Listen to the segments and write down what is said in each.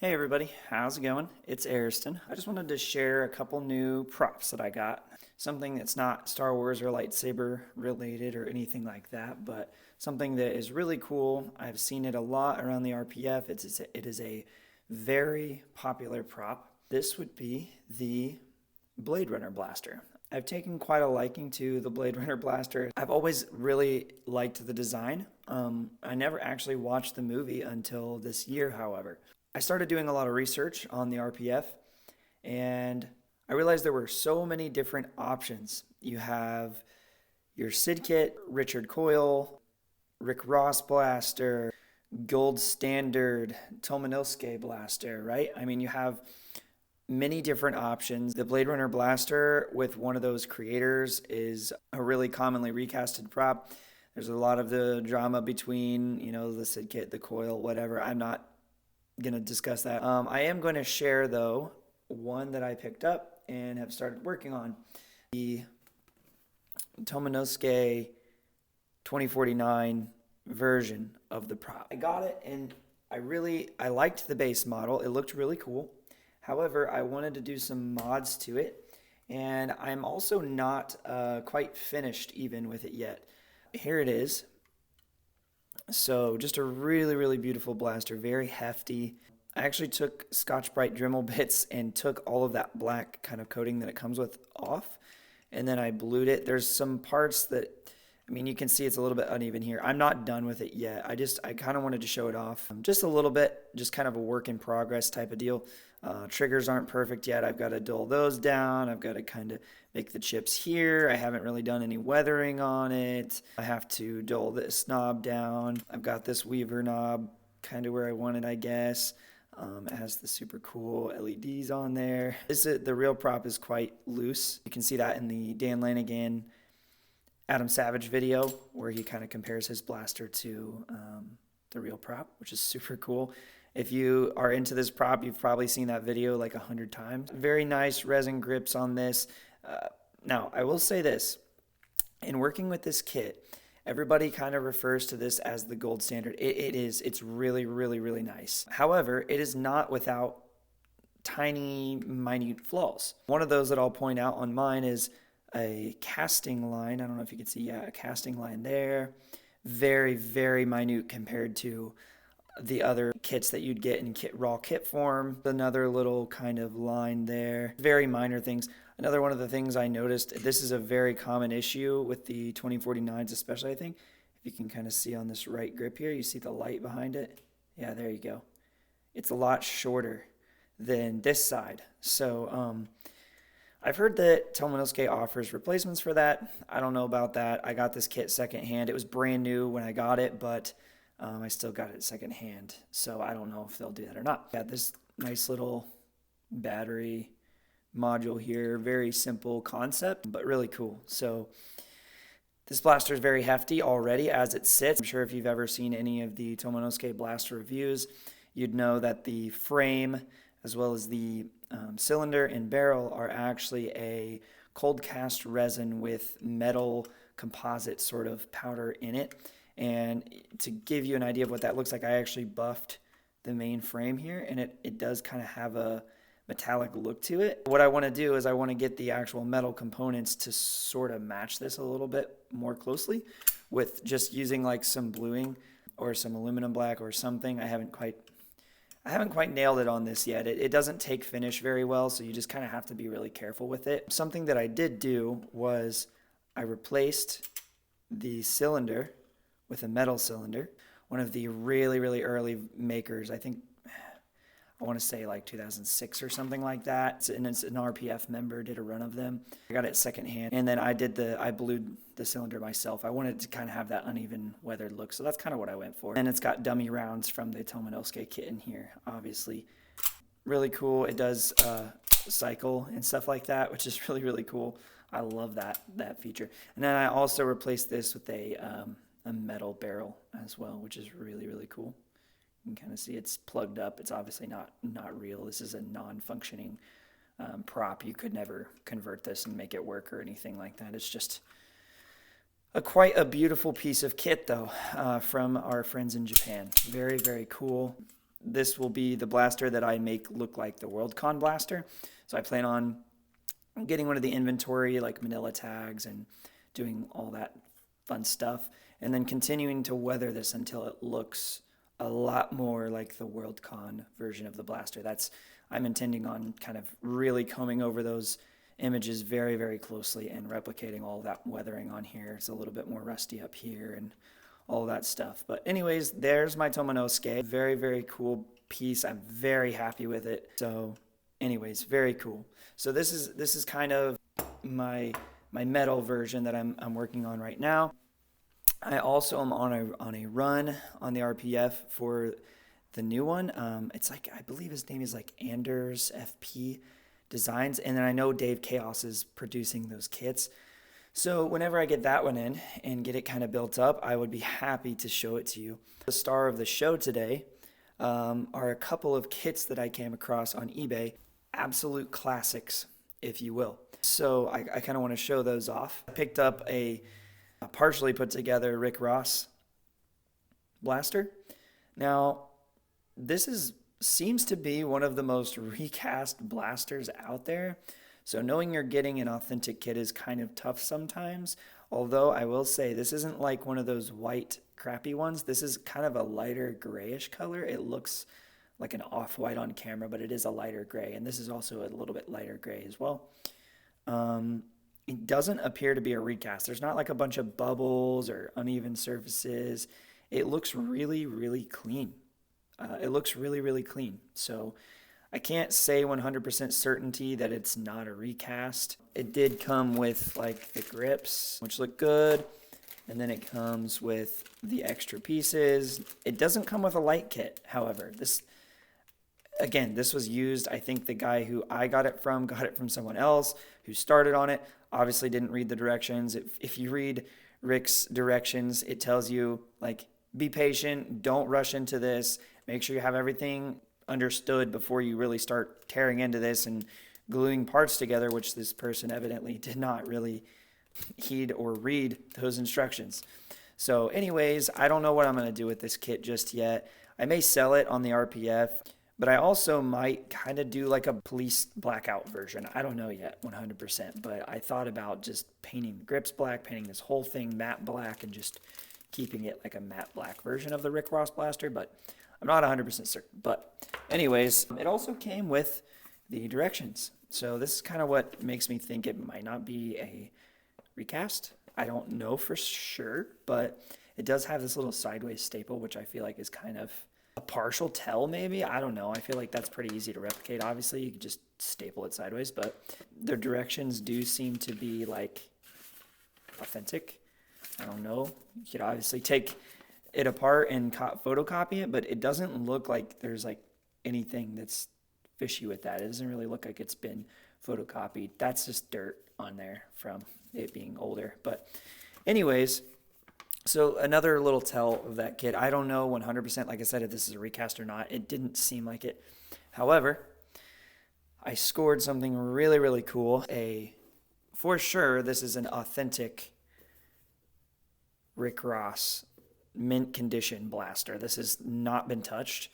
Hey everybody, how's it going? It's Ariston. I just wanted to share a couple new props that I got. Something that's not Star Wars or lightsaber related or anything like that, but something that is really cool. I've seen it a lot around the RPF. It is a very popular prop. This would be the Blade Runner blaster. I've taken quite a liking to the Blade Runner blaster. I've always really liked the design. I never actually watched the movie until this year, however. I started doing a lot of research on the RPF and I realized there were so many different options. You have your Sid kit, Richard Coyle, Rick Ross blaster, gold standard Tomenosuke blaster, right? I mean, you have many different options. The Blade Runner blaster with one of those creators is a really commonly recasted prop. There's a lot of the drama between, the Sid kit, the coil, whatever. I'm not going to discuss that. I am going to share, though, one that I picked up and have started working on. The Tomenosuke 2049 version of the prop. I got it and I liked the base model. It looked really cool. However, I wanted to do some mods to it, and I'm also not quite finished even with it yet. Here it is. So just a really, really beautiful blaster, very hefty. I actually took Scotch-Brite Dremel bits and took all of that black kind of coating that it comes with off, and then I blued it. There's some parts that, you can see it's a little bit uneven here. I'm not done with it yet. I kind of wanted to show it off just a little bit, just kind of a work in progress type of deal. Triggers aren't perfect yet. I've got to dull those down. I've got to kind of make the chips here. I haven't really done any weathering on it. I have to dull this knob down. I've got this weaver knob kind of where I want it, I guess. It has the super cool LEDs on there. The real prop is quite loose. You can see that in the Dan Lanigan Adam Savage video where he kind of compares his blaster to the real prop, which is super cool. If you are into this prop, you've probably seen that video like 100 times. Very nice resin grips on this. Now, I will say this. In working with this kit, everybody kind of refers to this as the gold standard. It is. It's really, really, really nice. However, it is not without tiny, minute flaws. One of those that I'll point out on mine is a casting line. I don't know if you can see, yeah, a casting line there. Very, very minute compared to the other kits that you'd get in raw kit form. Another little kind of line there. Very minor things. Another one of the things I noticed, this is a very common issue with the 2049s especially, I think. If you can kind of see on this right grip here, you see the light behind it? Yeah, there you go. It's a lot shorter than this side. So I've heard that Tomenosuke offers replacements for that. I don't know about that. I got this kit secondhand. It was brand new when I got it, but I still got it secondhand, so I don't know if they'll do that or not. Got this nice little battery module here. Very simple concept, but really cool. So this blaster is very hefty already as it sits. I'm sure if you've ever seen any of the Tomenosuke blaster reviews, you'd know that the frame as well as the cylinder and barrel are actually a cold cast resin with metal composite sort of powder in it. And to give you an idea of what that looks like, I actually buffed the main frame here, and it does kind of have a metallic look to it. What I want to do is I want to get the actual metal components to sort of match this a little bit more closely with just using like some bluing or some aluminum black or something. I haven't quite nailed it on this yet. It doesn't take finish very well, so you just kind of have to be really careful with it. Something that I did do was I replaced the cylinder with a metal cylinder. One of the really, really early makers, I want to say like 2006 or something like that. And it's an RPF member, did a run of them. I got it secondhand. And then I blued the cylinder myself. I wanted to kind of have that uneven weathered look. So that's kind of what I went for. And it's got dummy rounds from the Tomenosuke kit in here, obviously. Really cool. It does cycle and stuff like that, which is really, really cool. I love that feature. And then I also replaced this with a metal barrel as well, which is really, really cool. You can kind of see it's plugged up. It's obviously not real. This is a non-functioning prop. You could never convert this and make it work or anything like that. It's just quite a beautiful piece of kit, though, from our friends in Japan. Very, very cool. this will be the blaster that I make look like the Worldcon blaster. So I plan on getting one of the inventory, like manila tags, and doing all that fun stuff, and then continuing to weather this until it looks a lot more like the Worldcon version of the blaster. I'm intending on kind of really combing over those images very, very closely and replicating all that weathering on here. It's a little bit more rusty up here and all that stuff. But anyways, there's my Tomenosuke. Very, very cool piece. I'm very happy with it. So anyways, very cool. So this is kind of my metal version that I'm working on right now. I also am on a run on the RPF for the new one. It's like, I believe his name is like Anders FP Designs, and then I know Dave Chaos is producing those kits. So whenever I get that one in and get it kind of built up, I would be happy to show it to you. The star of the show today are a couple of kits that I came across on eBay, absolute classics, if you will. So I kind of want to show those off. I picked up a partially put together Rick Ross blaster. Now, this seems to be one of the most recast blasters out there. So knowing you're getting an authentic kit is kind of tough sometimes. Although I will say this isn't like one of those white crappy ones. This is kind of a lighter grayish color. It looks like an off-white on camera, but it is a lighter gray. And this is also a little bit lighter gray as well. It doesn't appear to be a recast. There's not like a bunch of bubbles or uneven surfaces. It looks really, really clean. It looks really, really clean. So I can't say 100% certainty that it's not a recast. It did come with like the grips, which look good. And then it comes with the extra pieces. It doesn't come with a light kit, however. This was used. I think the guy who I got it from someone else who started on it. Obviously didn't read the directions. If you read Rick's directions, it tells you, like, be patient, don't rush into this, make sure you have everything understood before you really start tearing into this and gluing parts together, which this person evidently did not really heed or read those instructions. So anyways, I don't know what I'm going to do with this kit just yet. I may sell it on the RPF, but I also might kind of do like a police blackout version. I don't know yet 100%, but I thought about just painting the grips black, painting this whole thing matte black, and just keeping it like a matte black version of the Rick Ross blaster, but I'm not 100% certain. But anyways, it also came with the directions. So this is kind of what makes me think it might not be a recast. I don't know for sure, but it does have this little sideways staple, which I feel like is kind of a partial tell maybe. I don't know. I feel like that's pretty easy to replicate. Obviously, you could just staple it sideways, but the directions do seem to be like authentic. I don't know. You could obviously take it apart and photocopy it, but it doesn't look like there's like anything that's fishy with that. It doesn't really look like it's been photocopied. That's just dirt on there from it being older. But anyways, so another little tell of that kit. I don't know 100%, like I said, if this is a recast or not. It didn't seem like it. However, I scored something really, really cool. For sure, this is an authentic Rick Ross mint condition blaster. This has not been touched.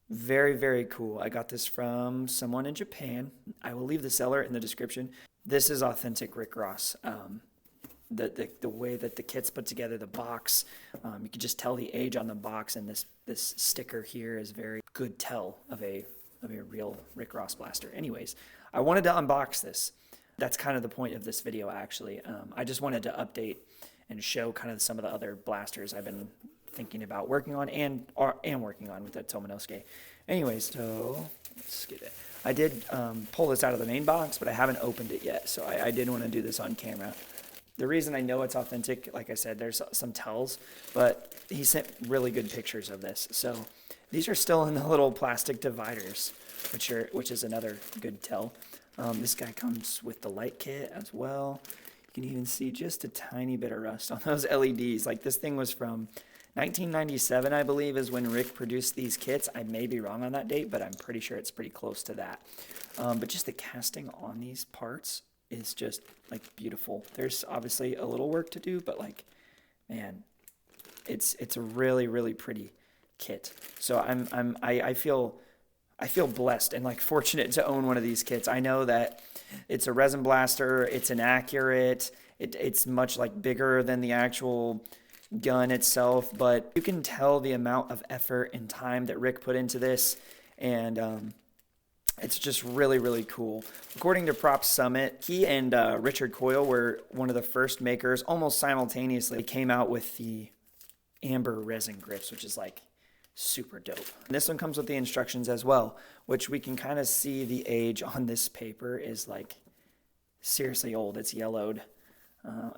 Very, very cool. I got this from someone in Japan. I will leave the seller in the description. This is authentic Rick Ross. The way that the kit's put together, the box, you can just tell the age on the box, and this sticker here is very good tell of a real Rick Ross blaster. Anyways, I wanted to unbox this. That's kind of the point of this video, actually. I just wanted to update and show kind of some of the other blasters I've been thinking about working on and working on with the Tomenosuke. Anyways, so let's get it. I did pull this out of the main box, but I haven't opened it yet, so I did want to do this on camera. The reason I know it's authentic, like I said, there's some tells, but he sent really good pictures of this. So these are still in the little plastic dividers, which is another good tell. This guy comes with the light kit as well. You can even see just a tiny bit of rust on those LEDs. Like, this thing was from 1997, I believe, is when Rick produced these kits. I may be wrong on that date, but I'm pretty sure it's pretty close to that. But just the casting on these parts is just, like, beautiful. There's obviously a little work to do, but, like, man, it's a really, really pretty kit. So I feel blessed and like fortunate to own one of these kits. I know that it's a resin blaster, it's inaccurate, it's much like bigger than the actual gun itself, but you can tell the amount of effort and time that Rick put into this, and it's just really, really cool. According to Prop Summit, he and Richard Coyle were one of the first makers, almost simultaneously, came out with the amber resin grips, which is like super dope. And this one comes with the instructions as well, which we can kind of see the age on this paper is like seriously old. It's yellowed.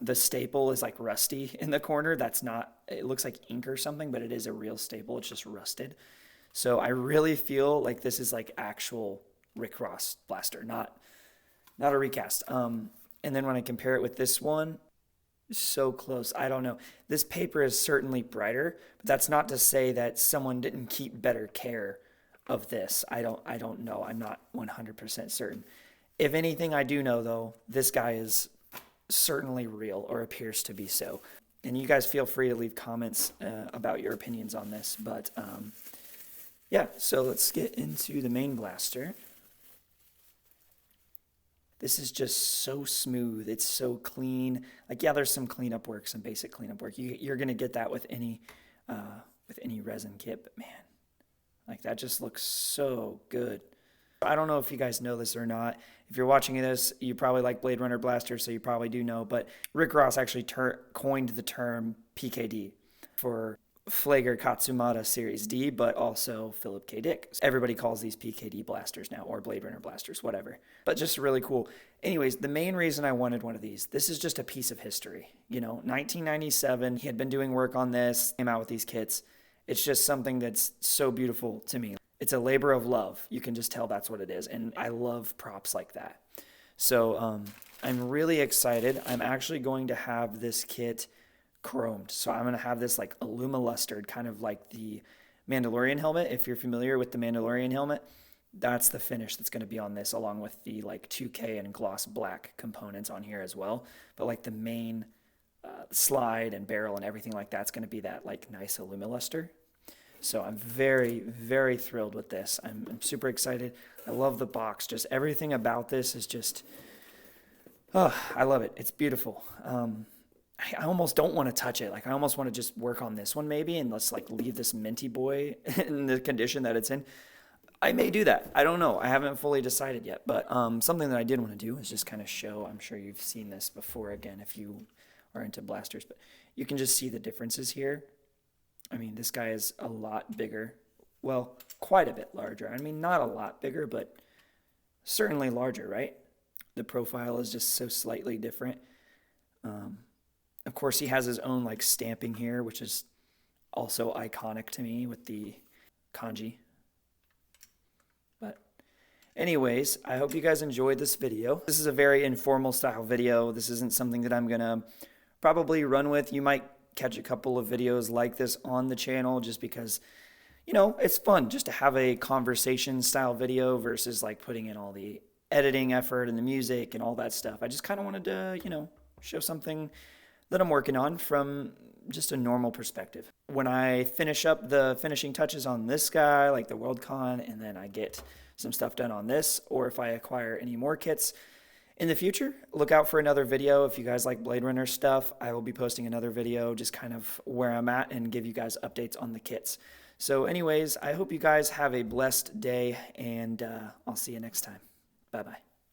The staple is like rusty in the corner. That's not, it looks like ink or something, but it is a real staple. It's just rusted. So I really feel like this is like actual Rick Ross blaster, not a recast. And then when I compare it with this one, so close. I don't know. This paper is certainly brighter, but that's not to say that someone didn't keep better care of this. I don't know. I'm not 100% certain. If anything, I do know though, this guy is certainly real, or appears to be so. And you guys feel free to leave comments about your opinions on this, but yeah, so let's get into the main blaster. This is just so smooth. It's so clean. Like, yeah, there's some cleanup work, some basic cleanup work. You're gonna get that with any resin kit, but man, like that just looks so good. I don't know if you guys know this or not. If you're watching this, you probably like Blade Runner blasters, so you probably do know. But Rick Ross actually coined the term PKD for Flagler Katsumata Series D, but also Philip K. Dick. Everybody calls these PKD blasters now, or Blade Runner blasters, whatever. But just really cool. Anyways, the main reason I wanted one of these, this is just a piece of history. You know, 1997, he had been doing work on this, came out with these kits. It's just something that's so beautiful to me. It's a labor of love. You can just tell that's what it is. And I love props like that. So I'm really excited. I'm actually going to have this kit chromed. So I'm going to have this like alumolustered, kind of like the Mandalorian helmet. If you're familiar with the Mandalorian helmet, that's the finish that's going to be on this, along with the like 2K and gloss black components on here as well. But like the main slide and barrel and everything like that's going to be that like nice alumoluster. So I'm very, very thrilled with this. I'm super excited. I love the box. Just everything about this is just, oh, I love it. It's beautiful. I almost don't want to touch it. Like, I almost want to just work on this one maybe, and let's like leave this minty boy in the condition that it's in. I may do that. I don't know. I haven't fully decided yet. But something that I did want to do is just kind of show. I'm sure you've seen this before again if you are into blasters, but you can just see the differences here. I mean, this guy is a lot bigger. Well, quite a bit larger. I mean, not a lot bigger, but certainly larger, right? The profile is just so slightly different. Of course, he has his own like stamping here, which is also iconic to me with the kanji. But anyways, I hope you guys enjoyed this video. This is a very informal style video. This isn't something that I'm gonna probably run with. You might catch a couple of videos like this on the channel just because, you know, it's fun just to have a conversation style video versus like putting in all the editing effort and the music and all that stuff. I just kind of wanted to, you know, show something that I'm working on from just a normal perspective. When I finish up the finishing touches on this guy, like the Worldcon, and then I get some stuff done on this, or if I acquire any more kits in the future, look out for another video. If you guys like Blade Runner stuff, I will be posting another video just kind of where I'm at and give you guys updates on the kits. So anyways, I hope you guys have a blessed day, and I'll see you next time. Bye-bye.